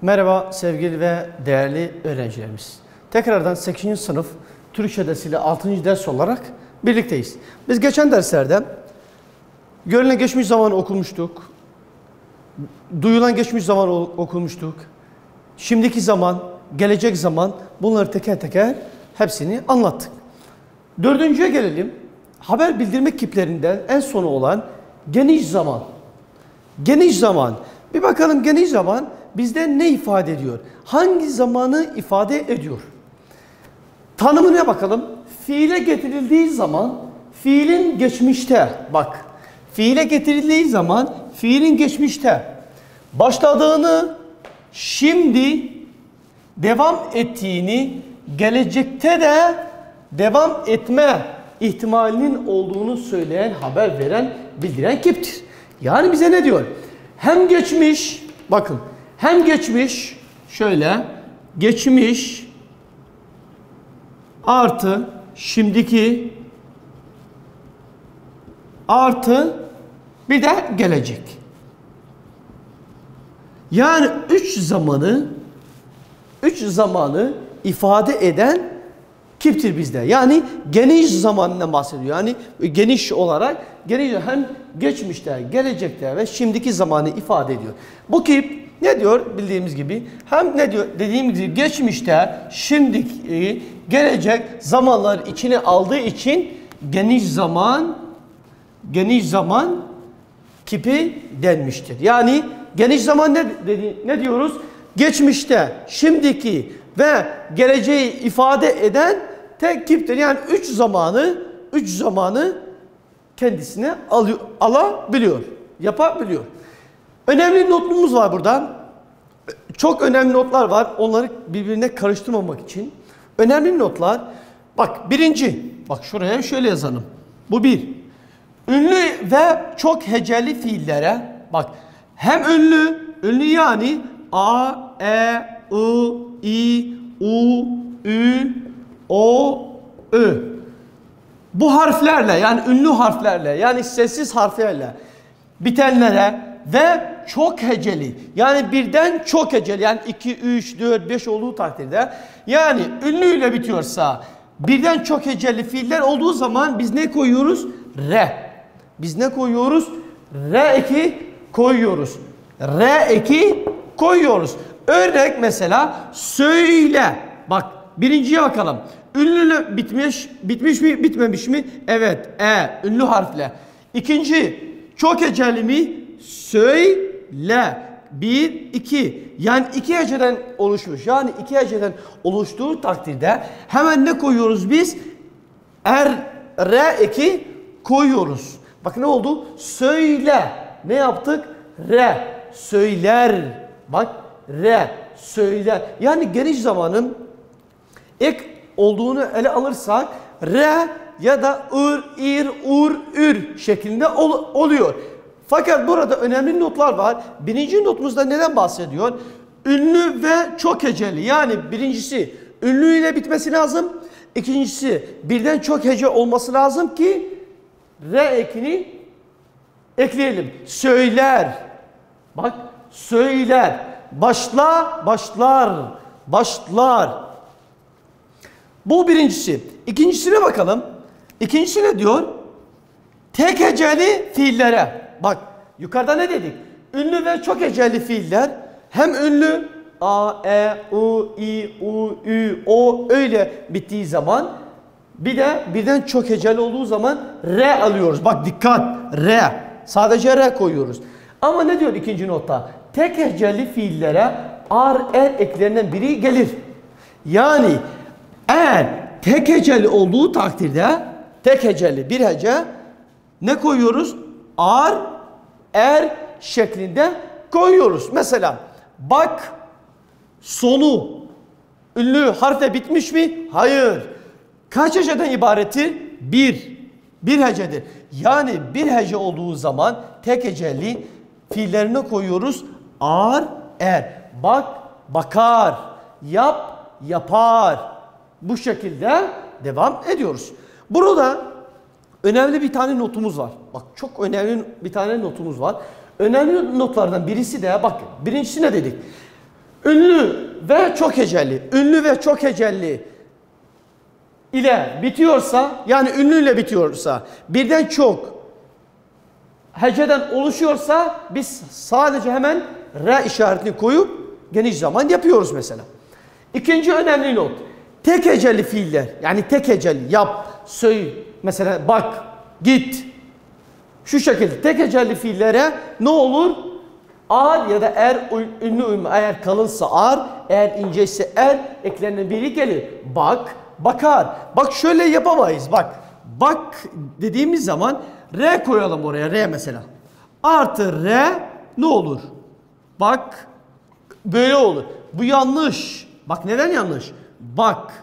Merhaba sevgili ve değerli öğrencilerimiz. Tekrardan 8. sınıf Türkçe dersiyle 6. ders olarak birlikteyiz. Biz geçen derslerde görülen geçmiş zaman okumuştuk. Duyulan geçmiş zaman okumuştuk. Şimdiki zaman, gelecek zaman, bunları teker teker hepsini anlattık. Dördüncüye gelelim. Haber bildirme kiplerinden en sonu olan geniş zaman. Geniş zaman. Bir bakalım geniş zaman bizde ne ifade ediyor? Hangi zamanı ifade ediyor? Tanımına bakalım. Fiile getirildiği zaman fiilin geçmişte, bak, fiile getirildiği zaman fiilin geçmişte başladığını, şimdi devam ettiğini, gelecekte de devam etme ihtimalinin olduğunu söyleyen, haber veren, bildiren kiptir. Yani bize ne diyor? Hem geçmiş, bakın, hem geçmiş, şöyle, geçmiş artı şimdiki artı bir de gelecek. Yani üç zamanı ifade eden kiptir bizde. Yani geniş zamanından bahsediyor. Yani geniş olarak hem geçmişte, gelecekte ve şimdiki zamanı ifade ediyor. Bu kip ne diyor? Bildiğimiz gibi hem ne diyor? Dediğim gibi geçmişte, şimdiki, gelecek zamanlar içine aldığı için geniş zaman kipi denmiştir. Yani geniş zaman ne diyoruz? Geçmişte, şimdiki ve geleceği ifade eden tek kiptir. Yani üç zamanı kendisine alabiliyor, yapabiliyor. Önemli notlarımız var burada. Çok önemli notlar var. Onları birbirine karıştırmamak için. Önemli notlar. Bak birinci. Bak şuraya şöyle yazalım. Bu bir. Ünlü ve çok heceli fiillere. Bak hem ünlü yani A, E, I, I, U, Ü, O, Ö. Bu harflerle yani ünlü harflerle yani sessiz harflerle bitenlere ve çok heceli yani birden çok heceli yani 2, 3, 4, 5 olduğu takdirde yani ünlüyle bitiyorsa birden çok heceli fiiller olduğu zaman biz ne koyuyoruz? Re. Biz ne koyuyoruz? R2 koyuyoruz. R2 koyuyoruz. Örnek mesela söyle. Bak birinciye bakalım. Ünlüyle bitmiş mi bitmemiş mi? Evet. Ünlü harfle. İkinci çok heceli mi? Söyle. 1, 2. Yani iki heceden oluşmuş. Yani iki heceden oluştuğu takdirde hemen ne koyuyoruz biz? R2 koyuyoruz. Bak ne oldu? Söyle. Ne yaptık? Re. Söyler. Bak re. Söyler. Yani geniş zamanın ek olduğunu ele alırsak re ya da ir, ur, ür şeklinde oluyor. Fakat burada önemli notlar var. Birinci notumuzda neden bahsediyor? Ünlü ve çok heceli. Yani birincisi ünlüyle bitmesi lazım. İkincisi birden çok hece olması lazım ki re ekini ekleyelim. Söyler. Bak söyler. Başlar. Bu birincisi. İkincisine bakalım. İkincisi ne diyor? Tek heceli fiillere. Bak yukarıda ne dedik? Ünlü ve çok heceli fiiller hem ünlü A, E, U, I, U, Ü, O öyle bittiği zaman bir de birden çok heceli olduğu zaman R alıyoruz. Bak dikkat. R. Sadece R koyuyoruz. Ama ne diyor ikinci notta? Tek heceli fiillere R eklerinden biri gelir. Yani eğer tek heceli olduğu takdirde tek heceli bir hece ne koyuyoruz? R şeklinde koyuyoruz. Mesela bak sonu ünlü harfle bitmiş mi? Hayır. Kaç heceden ibarettir? Bir hecedir. Yani bir hece olduğu zaman tek heceli fiillerine koyuyoruz. Bak, bakar. Yap, yapar. Bu şekilde devam ediyoruz. Burada önemli bir tane notumuz var. Bak çok önemli bir tane notumuz var. Önemli notlardan birisi de bak birincisi ne dedik? ünlü ve çok heceli, ünlü ve çok heceli ile bitiyorsa, yani ünlüyle bitiyorsa, birden çok heceden oluşuyorsa biz sadece hemen R işaretini koyup geniş zaman yapıyoruz mesela. İkinci önemli not. Tek heceli fiiller, yani tek heceli yap, söyle, mesela bak, git. Şu şekilde tek heceli fiillere ne olur? Ar ya da er ünlü uyumu, eğer kalınsa ar, eğer inceyse er eklerine biri gelir. Bak, bakar. Bak şöyle yapamayız. Bak dediğimiz zaman R koyalım oraya. R mesela. Artı R ne olur? Bak böyle olur. Bu yanlış. Bak neden yanlış? Bak.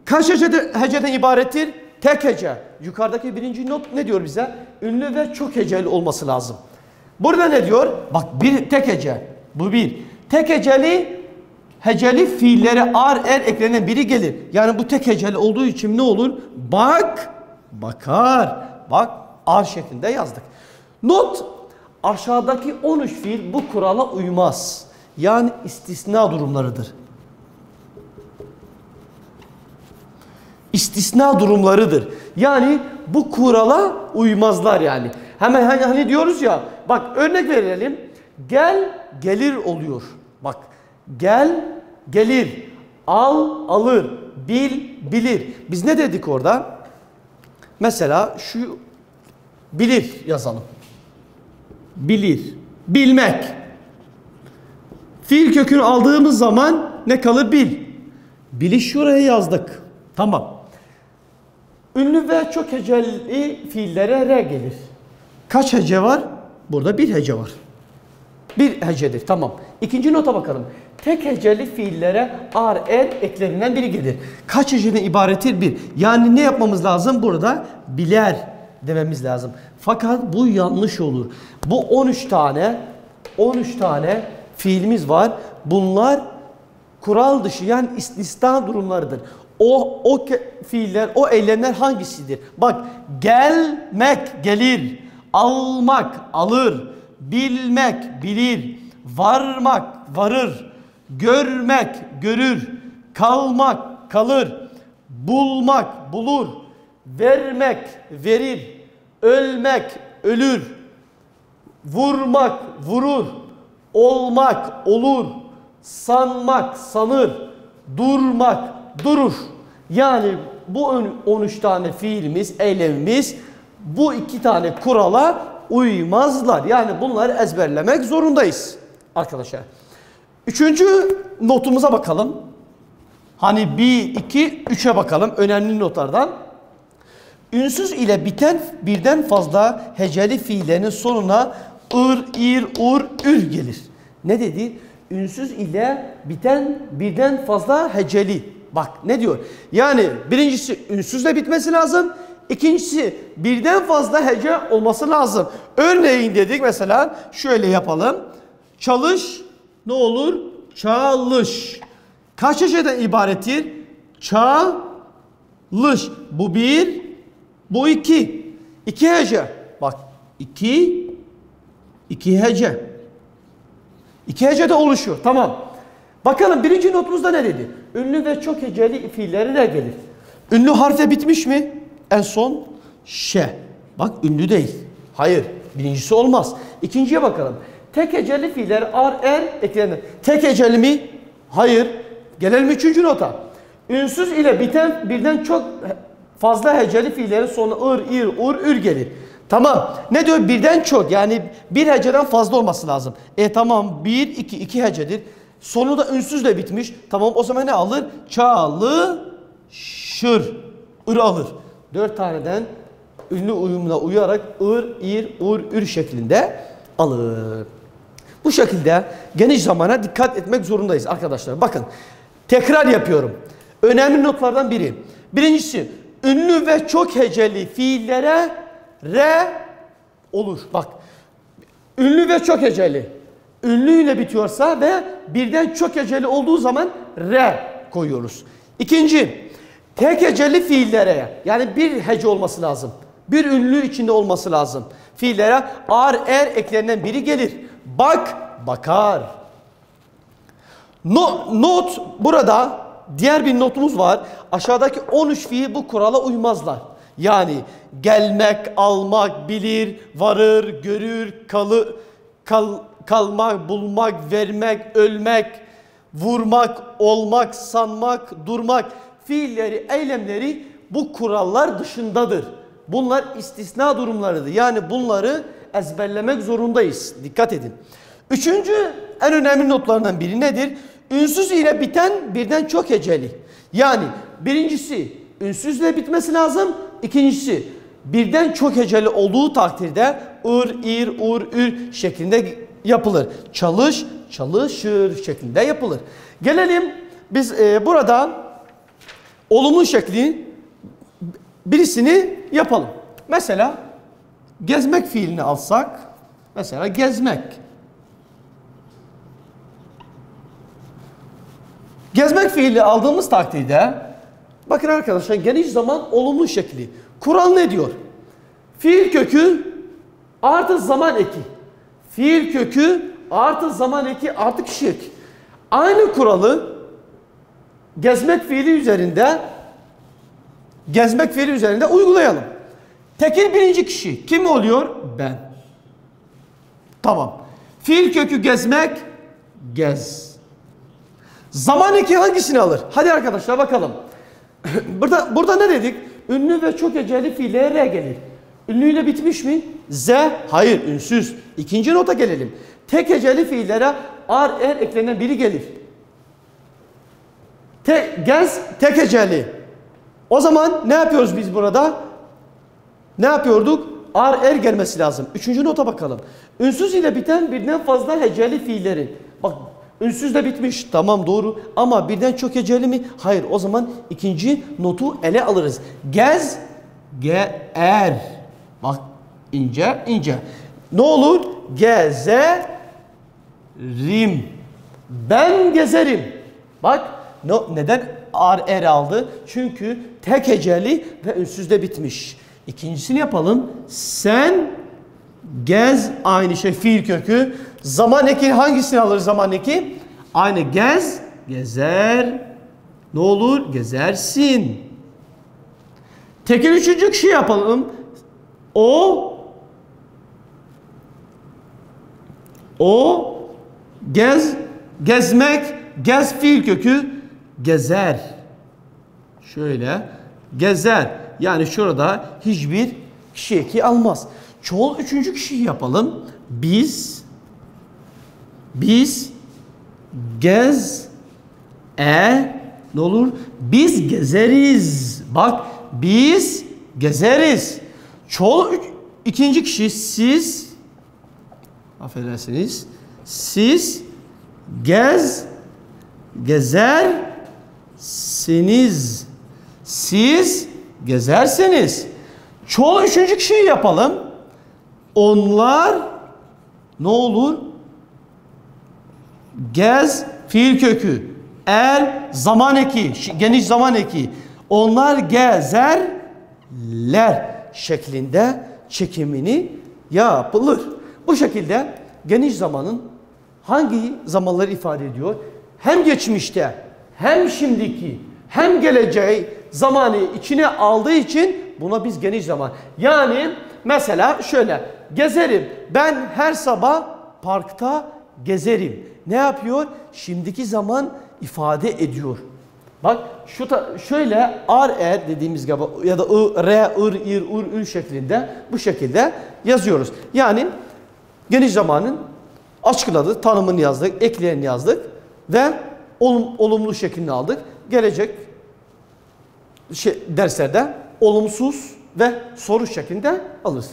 Kaç heceden ibarettir? Tek hece. Yukarıdaki birinci not ne diyor bize? Ünlü ve çok heceli olması lazım. Burada ne diyor? Bak bir tek hece. Bu bir. Tek heceli fiillere ar er eklenen biri gelir. Yani bu tek heceli olduğu için ne olur? Bak, bakar. Bak ar şeklinde yazdık. Not, aşağıdaki 13 fiil bu kurala uymaz. Yani istisna durumlarıdır. İstisna durumlarıdır. Yani bu kurala uymazlar yani. Hemen hani diyoruz ya, bak örnek verelim. Gel, gelir oluyor. Bak, gel, gelir. Al, alır. Bil, bilir. Biz ne dedik orada? Mesela şu bilir yazalım. Bilir. Bilmek. Fiil kökünü aldığımız zaman ne kalır? Bil. Biliş şuraya yazdık. Tamam. Ünlü ve çok heceli fiillere R gelir. Kaç hece var? Burada bir hece var. Bir hecedir. Tamam. İkinci nota bakalım. Tek heceli fiillere ar er eklerinden biri gelir. Kaç heceden ibarettir? Bir. Yani ne yapmamız lazım? Burada biler dememiz lazım. Fakat bu yanlış olur. Bu 13 tane fiilimiz var. Bunlar kural dışı, yani istisna durumlarıdır. O fiiller, o eylemler hangisidir? Bak, gelmek gelir, almak alır, bilmek bilir, varmak varır, görmek görür, kalmak kalır, bulmak bulur, vermek verir, ölmek ölür, vurmak vurur, olmak olur, sanmak sanır, durmak durur. Yani bu 13 tane fiilimiz, eylemimiz bu iki tane kurala uymazlar. Yani bunları ezberlemek zorundayız arkadaşlar. Üçüncü notumuza bakalım. Hani 1, 2, 3'e bakalım önemli notlardan. Ünsüz ile biten birden fazla heceli fiillerin sonuna ır, ir, ur, ür gelir. Ne dedi? Ünsüz ile biten birden fazla heceli. Bak ne diyor? Yani birincisi ünsüzle bitmesi lazım. İkincisi birden fazla hece olması lazım. Örneğin dedik mesela şöyle yapalım. Çalış ne olur? Çalış. Kaç heceden ibarettir? Çalış. Bu bir, bu iki. İki hece. Bak iki hece. İki hece de oluşuyor. Tamam. Bakalım birinci notumuzda ne dedi? Ünlü ve çok heceli fiilleri ne gelir? Ünlü harfe bitmiş mi? En son ş. Bak ünlü değil. Hayır. Birincisi olmaz. İkinciye bakalım. Tek heceli fiiller ar er eklenir. Tek heceli mi? Hayır. Gelelim üçüncü nota. Ünsüz ile biten birden çok fazla heceli fiillerin sonu ır, ir, ur, ür gelir. Tamam. Ne diyor? Birden çok. Yani bir heceden fazla olması lazım. Tamam. 1, 2, 2 hecedir. Sonu da ünsüzle bitmiş. Tamam o zaman ne alır? Çalışır. Ir alır. 4 taneden ünlü uyumuna uyarak ır, ir, ur, ür şeklinde alır. Bu şekilde geniş zamana dikkat etmek zorundayız arkadaşlar. Bakın tekrar yapıyorum. Önemli notlardan biri. Birincisi ünlü ve çok heceli fiillere R olur. Bak ünlü ve çok heceli. Ünlüyle bitiyorsa ve birden çok heceli olduğu zaman R koyuyoruz. İkinci, tek heceli fiillere, yani bir hece olması lazım. Bir ünlü içinde olması lazım. Fiillere ar, er eklerinden biri gelir. Bak, bakar. Not burada diğer bir notumuz var. Aşağıdaki 13 fiil bu kurala uymazlar. Yani gelmek, almak, bilir, varır, görür, kalmak, bulmak, vermek, ölmek, vurmak, olmak, sanmak, durmak fiilleri, eylemleri bu kurallar dışındadır. Bunlar istisna durumlarıdır. Yani bunları ezberlemek zorundayız. Dikkat edin. Üçüncü en önemli notlarından biri nedir? Ünsüz ile biten birden çok heceli. Yani birincisi ünsüzle bitmesi lazım. İkincisi birden çok heceli olduğu takdirde ır, ir, ur, ür şeklinde yapılır. Çalış, çalışır şeklinde yapılır. Gelelim biz burada olumlu şekli birisini yapalım. Mesela gezmek fiilini alsak. Mesela gezmek. Gezmek fiili aldığımız takdirde bakın arkadaşlar geniş zaman olumlu şekli. Kural ne diyor? Fiil kökü artı zaman eki. Fiil kökü artı zaman eki artı kişi eki. Aynı kuralı gezmek fiili üzerinde uygulayalım. Tekil birinci kişi kim oluyor? Ben. Tamam. Fiil kökü gezmek, gez. Zaman eki hangisini alır? Hadi arkadaşlar bakalım. Burada ne dedik? Ünlü ve çok heceli fiillere R gelir. Ünlüyle bitmiş mi? Z. Hayır, ünsüz. İkinci nota gelelim. Tek heceli fiillere ar, er eklenen biri gelir. Gez, tek heceli. O zaman ne yapıyoruz biz burada? Ne yapıyorduk? Ar, er gelmesi lazım. Üçüncü nota bakalım. Ünsüz ile biten birden fazla heceli fiillerin. Bak ünsüzle bitmiş. Tamam doğru. Ama birden çok heceli mi? Hayır. O zaman ikinci notu ele alırız. Gez, er. Bak ince, ince. Ne olur? Gezerim. Ben gezerim. Bak neden ar, er aldı? Çünkü tek heceli ve ünsüzle bitmiş. İkincisini yapalım. Sen gez, aynı şey fiil kökü. Zaman eki hangisini alır zaman eki? Aynı gez, gezer. Ne olur? Gezersin. Tekil üçüncü kişi yapalım. Gezmek, gez fiil kökü, gezer. Şöyle, gezer. Yani şurada hiçbir kişi eki almaz. Çoğul üçüncü kişiyi yapalım. Biz ne olur? Biz gezeriz. Bak biz gezeriz. Çoğul ikinci kişi siz, affedersiniz, siz gezersiniz. Siz gezerseniz. Çoğul üçüncü kişiyi yapalım. Onlar ne olur? Gez fiil kökü. Er zaman eki. Geniş zaman eki. Onlar gezerler şeklinde çekimini yapılır. Bu şekilde geniş zamanın hangi zamanları ifade ediyor? Hem geçmişte hem şimdiki hem geleceği zamanı içine aldığı için buna biz geniş zaman. Yani mesela şöyle gezerim. Ben her sabah parkta gezerim. Ne yapıyor? Şimdiki zaman ifade ediyor. Bak şöyle ar, er dediğimiz gibi ya da re, ir, ir, ur, ür şeklinde bu şekilde yazıyoruz. Yani geniş zamanın açıkladık, tanımını yazdık, ekleyen yazdık ve olumlu şeklini aldık. Gelecek derslerde olumsuz ve soru şeklinde alırız.